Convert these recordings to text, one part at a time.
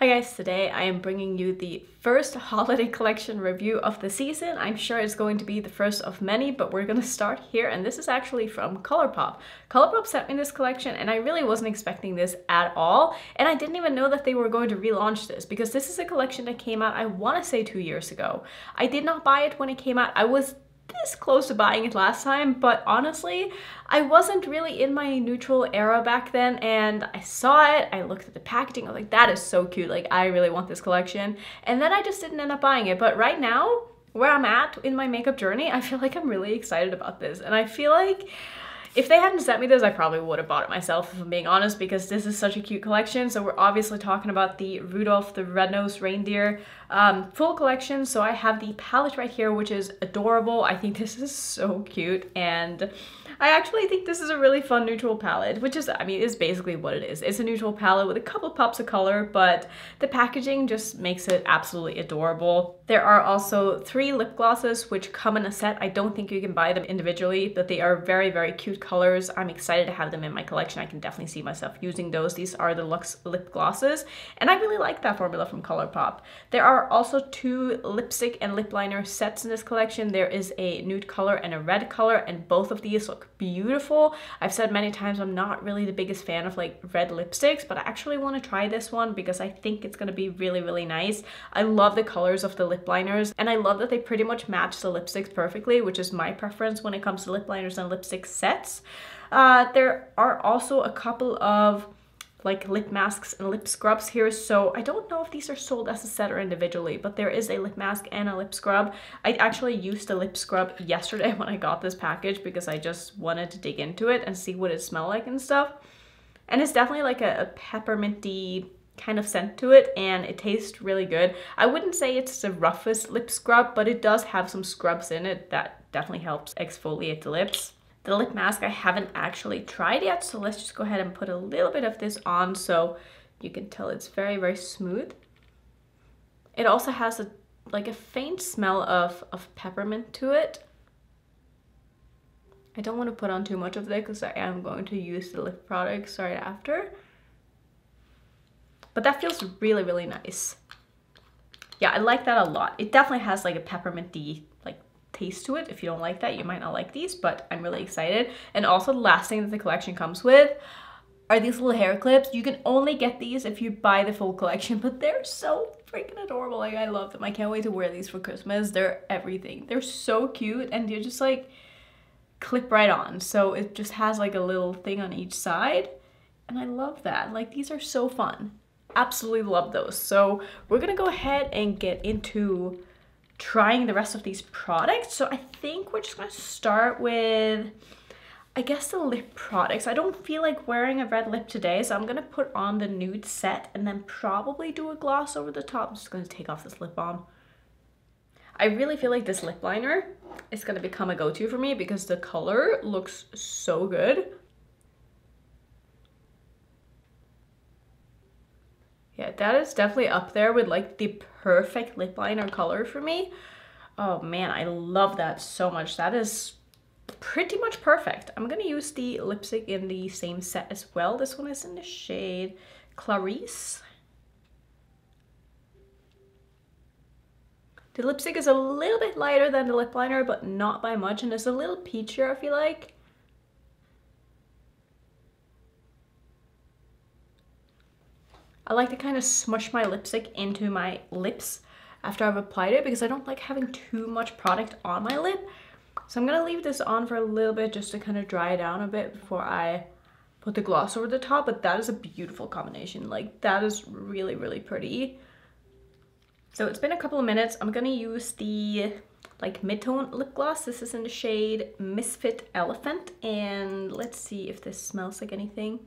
Hi guys, today I am bringing you the first holiday collection review of the season. I'm sure it's going to be the first of many, but we're gonna start here, and this is actually from Colourpop. Colourpop sent me this collection and I really wasn't expecting this at all, and I didn't even know that they were going to relaunch this because this is a collection that came out, I want to say 2 years ago. I did not buy it when it came out. I was this close to buying it last time, but honestly, I wasn't really in my neutral era back then, and I saw it, I looked at the packaging, I was like, that is so cute, like I really want this collection, and then I just didn't end up buying it. But right now, where I'm at in my makeup journey, I feel like I'm really excited about this, and I feel like if they hadn't sent me this, I probably would have bought it myself, if I'm being honest, because this is such a cute collection. So we're obviously talking about the Rudolph the Red-Nosed Reindeer full collection. So I have the palette right here, which is adorable. I think this is so cute, and I actually think this is a really fun neutral palette, which is, I mean, is basically what it is. It's a neutral palette with a couple of pops of color, but the packaging just makes it absolutely adorable. There are also 3 lip glosses, which come in a set. I don't think you can buy them individually, but they are very, very cute colors. I'm excited to have them in my collection. I can definitely see myself using those. These are the Luxe lip glosses, and I really like that formula from Colourpop. There are also 2 lipstick and lip liner sets in this collection. There is a nude color and a red color, and both of these look beautiful. I've said many times I'm not really the biggest fan of like red lipsticks, but I actually want to try this one because I think it's going to be really, really nice. I love the colors of the lip liners, and I love that they pretty much match the lipsticks perfectly, which is my preference when it comes to lip liners and lipstick sets. There are also a couple of like lip masks and lip scrubs here, so I don't know if these are sold as a set or individually, but there is a lip mask and a lip scrub. I actually used the lip scrub yesterday when I got this package because I just wanted to dig into it and see what it smelled like and stuff, and it's definitely like a pepperminty kind of scent to it, and it tastes really good. I wouldn't say it's the roughest lip scrub, but it does have some scrubs in it that definitely helps exfoliate the lips. The lip mask I haven't actually tried yet, so let's just go ahead and put a little bit of this on so you can tell it's very, very smooth. It also has like a faint smell of peppermint to it. I don't want to put on too much of it because I am going to use the lip products right after. But that feels really, really nice. Yeah, I like that a lot. It definitely has like a pepperminty like taste to it. If you don't like that, you might not like these, but I'm really excited. And also the last thing that the collection comes with are these little hair clips. You can only get these if you buy the full collection, but they're so freaking adorable. Like, I love them. I can't wait to wear these for Christmas. They're everything. They're so cute, and they're just like clip right on. So it just has like a little thing on each side, and I love that. Like, these are so fun. Absolutely love those. So we're gonna go ahead and get into trying the rest of these products. So I think we're just gonna start with, I guess, the lip products. I don't feel like wearing a red lip today, so I'm gonna put on the nude set and then probably do a gloss over the top. I'm just gonna take off this lip balm. I really feel like this lip liner is gonna become a go-to for me because the color looks so good. Yeah, that is definitely up there with like the perfect lip liner color for me. Oh man, I love that so much. That is pretty much perfect. I'm gonna use the lipstick in the same set as well. This one is in the shade Clarice. The lipstick is a little bit lighter than the lip liner, but not by much, and it's a little peachier, I feel like. I like to kind of smush my lipstick into my lips after I've applied it because I don't like having too much product on my lip. So I'm gonna leave this on for a little bit just to kind of dry it down a bit before I put the gloss over the top, but that is a beautiful combination. Like, that is really, really pretty. So it's been a couple of minutes. I'm gonna use the like mid-tone lip gloss. This is in the shade Misfit Elephant, and let's see if this smells like anything.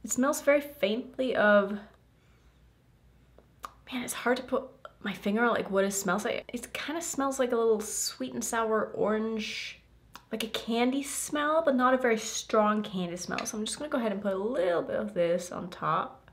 It smells very faintly of, man, it's hard to put my finger on like what it smells like. It kind of smells like a little sweet and sour orange, like a candy smell, but not a very strong candy smell. So I'm just gonna go ahead and put a little bit of this on top.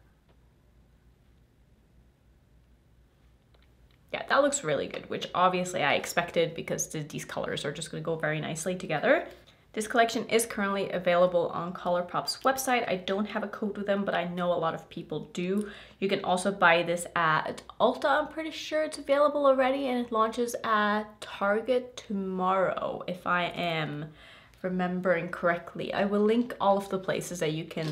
Yeah, that looks really good, which obviously I expected because these colors are just gonna go very nicely together. This collection is currently available on Colourpop's website. I don't have a code with them, but I know a lot of people do. You can also buy this at Ulta. I'm pretty sure it's available already, and it launches at Target tomorrow, if I am remembering correctly. I will link all of the places that you can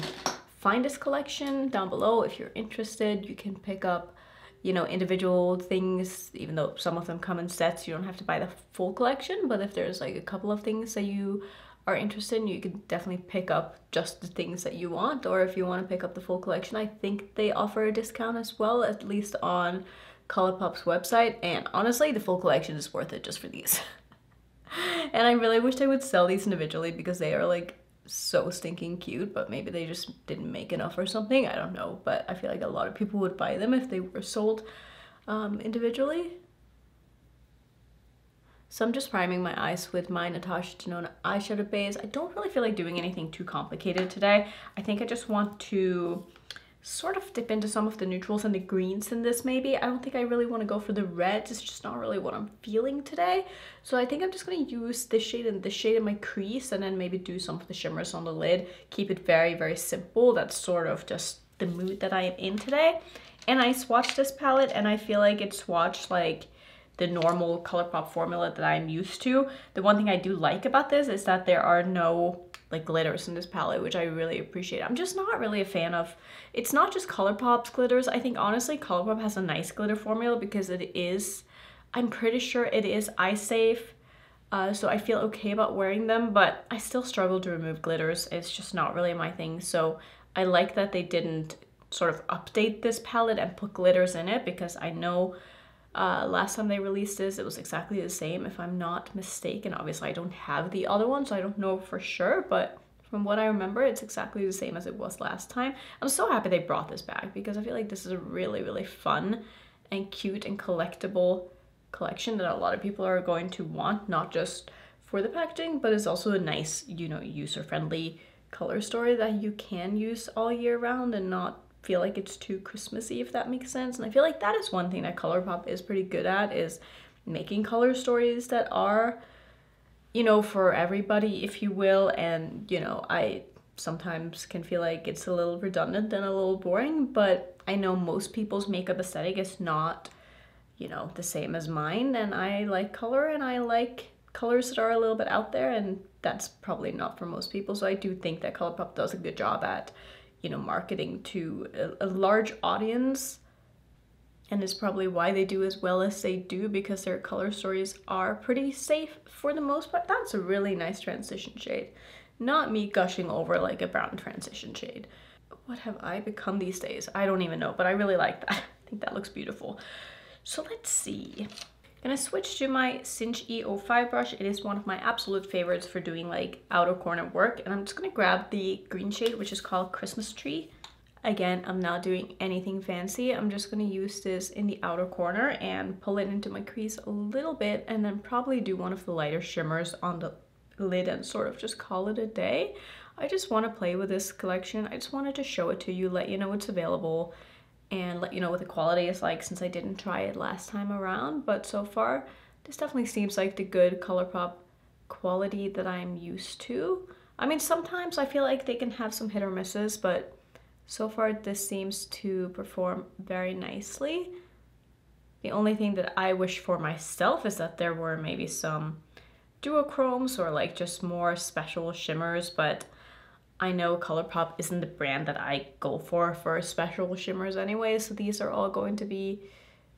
find this collection down below. If you're interested, you can pick up, you know, individual things, even though some of them come in sets. You don't have to buy the full collection, but if there's like a couple of things that you are interested in, you can definitely pick up just the things that you want. Or if you want to pick up the full collection, I think they offer a discount as well, at least on Colourpop's website. And honestly, the full collection is worth it just for these. And I really wish they would sell these individually because they are like so stinking cute, but maybe they just didn't make enough or something. I don't know, but I feel like a lot of people would buy them if they were sold individually. So I'm just priming my eyes with my Natasha Denona eyeshadow base. I don't really feel like doing anything too complicated today. I think I just want to sort of dip into some of the neutrals and the greens in this maybe. I don't think I really want to go for the reds. It's just not really what I'm feeling today. So I think I'm just going to use this shade and this shade in my crease, and then maybe do some of the shimmers on the lid. Keep it very, very simple. That's sort of just the mood that I am in today. And I swatched this palette, and I feel like it swatched like the normal Colourpop formula that I'm used to. The one thing I do like about this is that there are no like glitters in this palette, which I really appreciate. I'm just not really a fan of, it's not just Colourpop's glitters. I think honestly Colourpop has a nice glitter formula because it is, I'm pretty sure it is eye safe. So I feel okay about wearing them, but I still struggle to remove glitters. It's just not really my thing. So I like that they didn't sort of update this palette and put glitters in it, because I know last time they released this, it was exactly the same, if I'm not mistaken. Obviously, I don't have the other one, so I don't know for sure, but from what I remember, it's exactly the same as it was last time. I'm so happy they brought this back, because I feel like this is a really, really fun and cute and collectible collection that a lot of people are going to want, not just for the packaging, but it's also a nice, you know, user-friendly color story that you can use all year round and not feel like it's too Christmassy, if that makes sense. And I feel like that is one thing that Colourpop is pretty good at, is making color stories that are, you know, for everybody, if you will. And, you know, I sometimes can feel like it's a little redundant and a little boring, but I know most people's makeup aesthetic is not, you know, the same as mine. And I like color, and I like colors that are a little bit out there, and that's probably not for most people. So I do think that Colourpop does a good job at, you know, marketing to a large audience, and is probably why they do as well as they do, because their color stories are pretty safe for the most part. That's a really nice transition shade. Not me gushing over like a brown transition shade. What have I become these days? I don't even know, but I really like that. I think that looks beautiful. So let's see. I'm gonna switch to my Cinch E05 brush. It is one of my absolute favorites for doing like outer corner work. And I'm just gonna grab the green shade, which is called Christmas Tree. Again, I'm not doing anything fancy. I'm just gonna use this in the outer corner and pull it into my crease a little bit, and then probably do one of the lighter shimmers on the lid and sort of just call it a day. I just wanna play with this collection. I just wanted to show it to you, let you know it's available, and let you know what the quality is like, since I didn't try it last time around. But so far, this definitely seems like the good Colourpop quality that I'm used to. I mean, sometimes I feel like they can have some hit or misses, but so far this seems to perform very nicely. The only thing that I wish for myself is that there were maybe some duochromes or like just more special shimmers, but I know Colourpop isn't the brand that I go for special shimmers anyway, so these are all going to be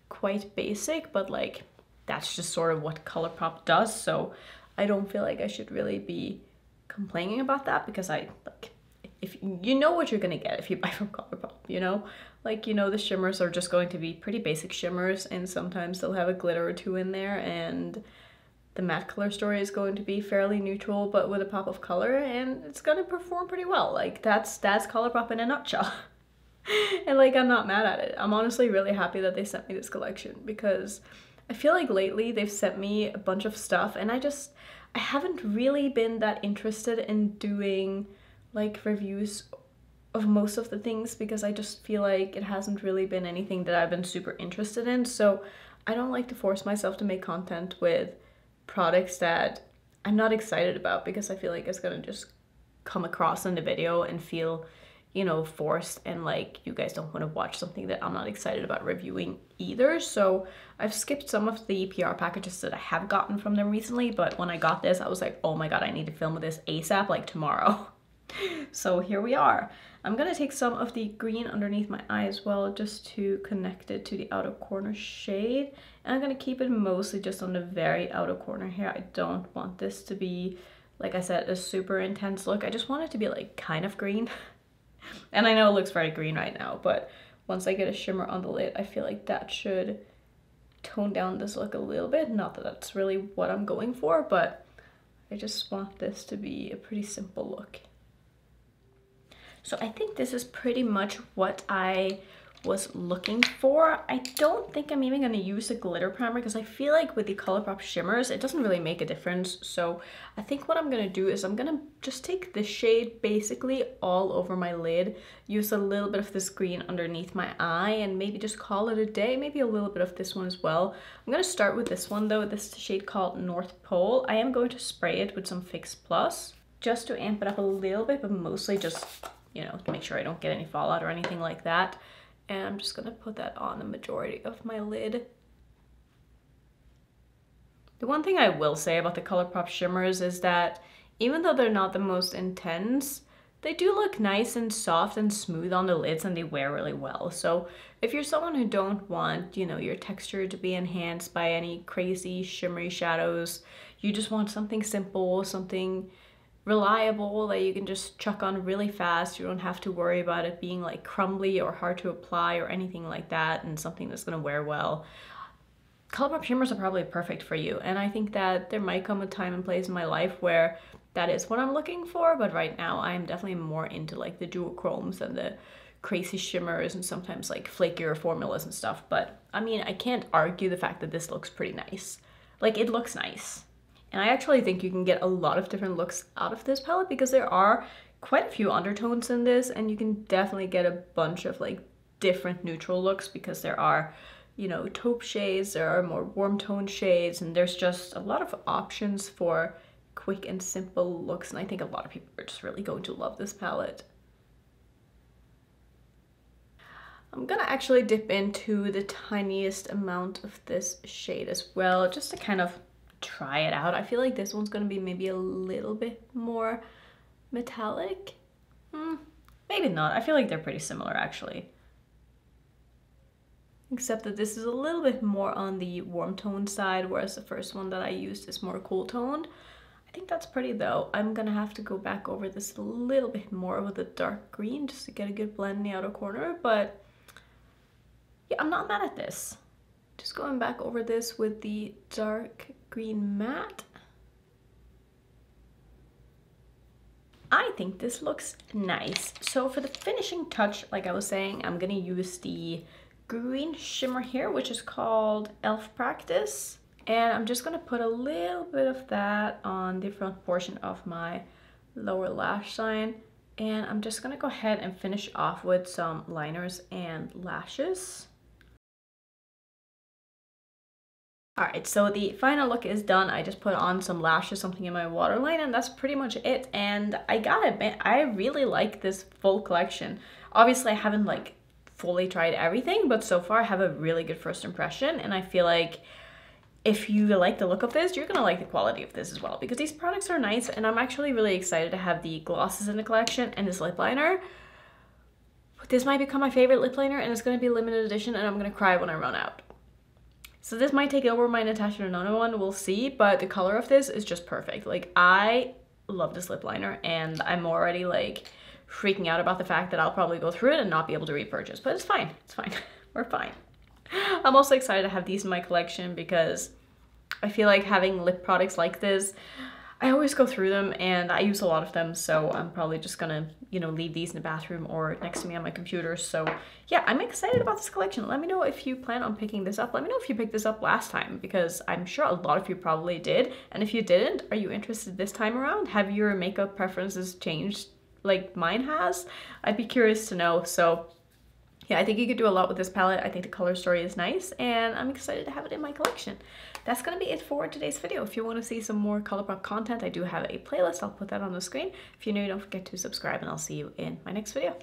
quite basic, but like that's just sort of what Colourpop does, so I don't feel like I should really be complaining about that, because I like, if you know what you're gonna get if you buy from Colourpop, you know? Like, you know, the shimmers are just going to be pretty basic shimmers, and sometimes they'll have a glitter or two in there, and the matte color story is going to be fairly neutral but with a pop of color, and it's gonna perform pretty well. Like that's Colourpop in a nutshell. And like, I'm not mad at it. I'm honestly really happy that they sent me this collection, because I feel like lately they've sent me a bunch of stuff, and I haven't really been that interested in doing like reviews of most of the things, because I just feel like it hasn't really been anything that I've been super interested in. So I don't like to force myself to make content with products that I'm not excited about, because I feel like it's gonna just come across in the video and feel, you know, forced, and like you guys don't want to watch something that I'm not excited about reviewing either. So I've skipped some of the PR packages that I have gotten from them recently, but when I got this, I was like, oh my god, I need to film this ASAP, like tomorrow. So here we are. I'm gonna take some of the green underneath my eye as well, just to connect it to the outer corner shade. And I'm gonna keep it mostly just on the very outer corner here. I don't want this to be, like I said, a super intense look. I just want it to be like kind of green. And I know it looks very green right now, but once I get a shimmer on the lid, I feel like that should tone down this look a little bit. Not that that's really what I'm going for, but I just want this to be a pretty simple look. So I think this is pretty much what I was looking for. I don't think I'm even going to use a glitter primer, because I feel like with the Colourpop shimmers, it doesn't really make a difference. So I think what I'm going to do is I'm going to just take this shade basically all over my lid, use a little bit of this green underneath my eye, and maybe just call it a day. Maybe a little bit of this one as well. I'm going to start with this one though. This is the shade called North Pole. I am going to spray it with some Fix Plus just to amp it up a little bit, but mostly just, you know, to make sure I don't get any fallout or anything like that. And I'm just gonna put that on the majority of my lid. The one thing I will say about the Colourpop shimmers is that even though they're not the most intense, they do look nice and soft and smooth on the lids, and they wear really well. So if you're someone who don't want, you know, your texture to be enhanced by any crazy shimmery shadows, you just want something simple, something reliable that you can just chuck on really fast. You don't have to worry about it being like crumbly or hard to apply or anything like that, and something that's gonna wear well. Colourpop shimmers are probably perfect for you, and I think that there might come a time and place in my life where that is what I'm looking for, but right now I'm definitely more into like the duochromes and the crazy shimmers and sometimes like flakier formulas and stuff. But I mean, I can't argue the fact that this looks pretty nice. Like, it looks nice. And I actually think you can get a lot of different looks out of this palette, because there are quite a few undertones in this, and you can definitely get a bunch of like different neutral looks, because there are, you know, taupe shades, there are more warm tone shades, and there's just a lot of options for quick and simple looks. And I think a lot of people are just really going to love this palette. I'm gonna actually dip into the tiniest amount of this shade as well, just to kind of try it out. I feel like this one's gonna be maybe a little bit more metallic. Maybe not. I feel like they're pretty similar actually. Except that this is a little bit more on the warm tone side, whereas the first one that I used is more cool toned. I think that's pretty though. I'm gonna have to go back over this a little bit more with a dark green just to get a good blend in the outer corner, but yeah, I'm not mad at this. Just going back over this with the dark green matte. I think this looks nice. So for the finishing touch, like I was saying, I'm gonna use the green shimmer here, which is called Elf Practice. And I'm just gonna put a little bit of that on the front portion of my lower lash line. And I'm just gonna go ahead and finish off with some liners and lashes. Alright, so the final look is done. I just put on some lashes, something in my waterline, and that's pretty much it. And I gotta admit, I really like this full collection. Obviously, I haven't like fully tried everything, but so far I have a really good first impression, and I feel like if you like the look of this, you're gonna like the quality of this as well, because these products are nice, and I'm actually really excited to have the glosses in the collection and this lip liner. This might become my favorite lip liner, and it's gonna be limited edition, and I'm gonna cry when I run out. So this might take over my Natasha Denona one, we'll see, but the color of this is just perfect. Like, I love this lip liner, and I'm already like freaking out about the fact that I'll probably go through it and not be able to repurchase, but it's fine, it's fine, we're fine. I'm also excited to have these in my collection, because I feel like having lip products like this, I always go through them and I use a lot of them, so I'm probably just gonna, you know, leave these in the bathroom or next to me on my computer. So yeah, I'm excited about this collection. Let me know if you plan on picking this up. Let me know if you picked this up last time, because I'm sure a lot of you probably did. And if you didn't, are you interested this time around? Have your makeup preferences changed like mine has? I'd be curious to know. So yeah, I think you could do a lot with this palette. I think the color story is nice, and I'm excited to have it in my collection. That's gonna be it for today's video. If you want to see some more Colourpop content, I do have a playlist. I'll put that on the screen. If you're new, don't forget to subscribe, and I'll see you in my next video.